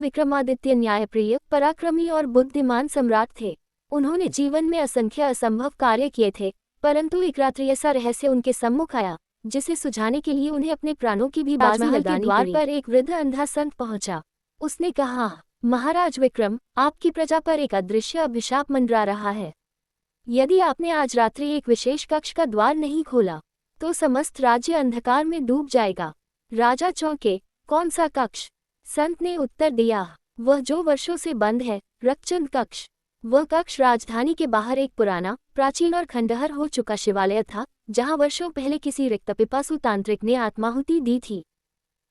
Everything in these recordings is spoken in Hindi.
विक्रमादित्य न्यायप्रिय, पराक्रमी और बुद्धिमान सम्राट थे। उन्होंने जीवन में असंख्य असंभव कार्य किए थे, परंतु एक रात्रि ऐसा रहस्य उनके सम्मुख आया जिसे सुझाने के लिए उन्हें अपने प्राणों की भी बाजी लगानी पड़ी। द्वार पर एक वृद्ध अंधा संत पहुंचा। उसने कहा, महाराज विक्रम, आपकी प्रजा पर एक अदृश्य अभिशाप मंडरा रहा है। यदि आपने आज रात्रि एक विशेष कक्ष का द्वार नहीं खोला तो समस्त राज्य अंधकार में डूब जाएगा। राजा चौंके, कौन सा कक्ष? संत ने उत्तर दिया, वह जो वर्षों से बंद है, रक्तचंद कक्ष। वह कक्ष राजधानी के बाहर एक पुराना, प्राचीन और खंडहर हो चुका शिवालय था, जहां वर्षों पहले किसी रिक्त पिपासु तांत्रिक ने आत्माहुति दी थी।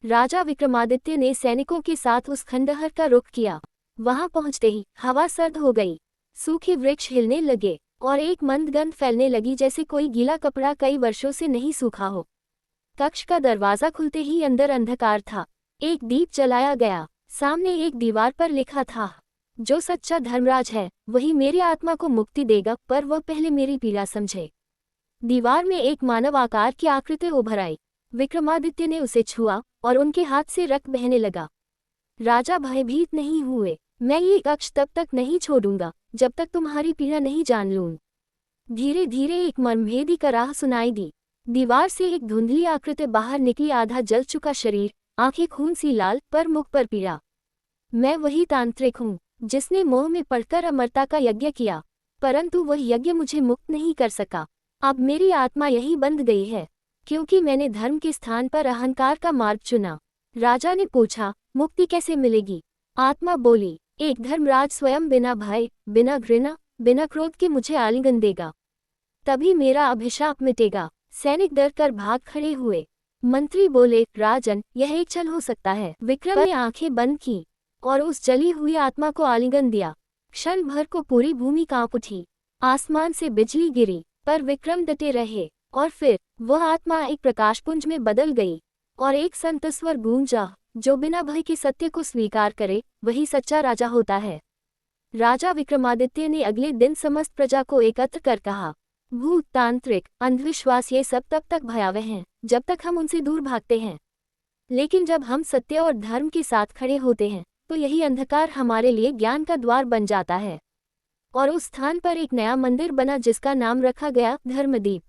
राजा विक्रमादित्य ने सैनिकों के साथ उस खंडहर का रुख किया। वहां पहुंचते ही हवा सर्द हो गई, सूखे वृक्ष हिलने लगे और एक मंद गंध फैलने लगी जैसे कोई गीला कपड़ा कई वर्षों से नहीं सूखा हो। कक्ष का दरवाजा खुलते ही अंदर अंधकार था। एक दीप जलाया गया। सामने एक दीवार पर लिखा था, जो सच्चा धर्मराज है वही मेरी आत्मा को मुक्ति देगा, पर वह पहले मेरी पीड़ा समझे। दीवार में एक मानव आकार की आकृति उभर आई। विक्रमादित्य ने उसे छुआ और उनके हाथ से रक्त बहने लगा। राजा भयभीत नहीं हुए। मैं ये कक्ष तब तक नहीं छोड़ूंगा जब तक तुम्हारी पीड़ा नहीं जान लूं। धीरे धीरे एक मर्मभेदी कराह सुनाई दी। दीवार से एक धुंधली आकृति बाहर निकली, आधा जल चुका शरीर, आंखें खून सी लाल, पर मुख पर पीड़ा। मैं वही तांत्रिक हूँ जिसने मोह में पड़कर अमरता का यज्ञ किया, परंतु वह यज्ञ मुझे मुक्त नहीं कर सका। अब मेरी आत्मा यही बंध गई है, क्योंकि मैंने धर्म के स्थान पर अहंकार का मार्ग चुना। राजा ने पूछा, मुक्ति कैसे मिलेगी? आत्मा बोली, एक धर्मराज स्वयं बिना भय, बिना घृणा, बिना क्रोध के मुझे आलिंगन देगा, तभी मेरा अभिशाप मिटेगा। सैनिक डर कर भाग खड़े हुए। मंत्री बोले, राजन, यह एक छल हो सकता है। विक्रम ने आंखें बंद की और उस जली हुई आत्मा को आलिंगन दिया। क्षण भर को पूरी भूमि कांप उठी। आसमान से बिजली गिरी, पर विक्रम डटे रहे। और फिर वह आत्मा एक प्रकाशपुंज में बदल गई और एक संत स्वर गूंजा, जो बिना भय के सत्य को स्वीकार करे वही सच्चा राजा होता है। राजा विक्रमादित्य ने अगले दिन समस्त प्रजा को एकत्र कर कहा, भूत, तांत्रिक, अंधविश्वास ये सब तब तक भयावह हैं जब तक हम उनसे दूर भागते हैं, लेकिन जब हम सत्य और धर्म के साथ खड़े होते हैं तो यही अंधकार हमारे लिए ज्ञान का द्वार बन जाता है। और उस स्थान पर एक नया मंदिर बना जिसका नाम रखा गया धर्मदीप।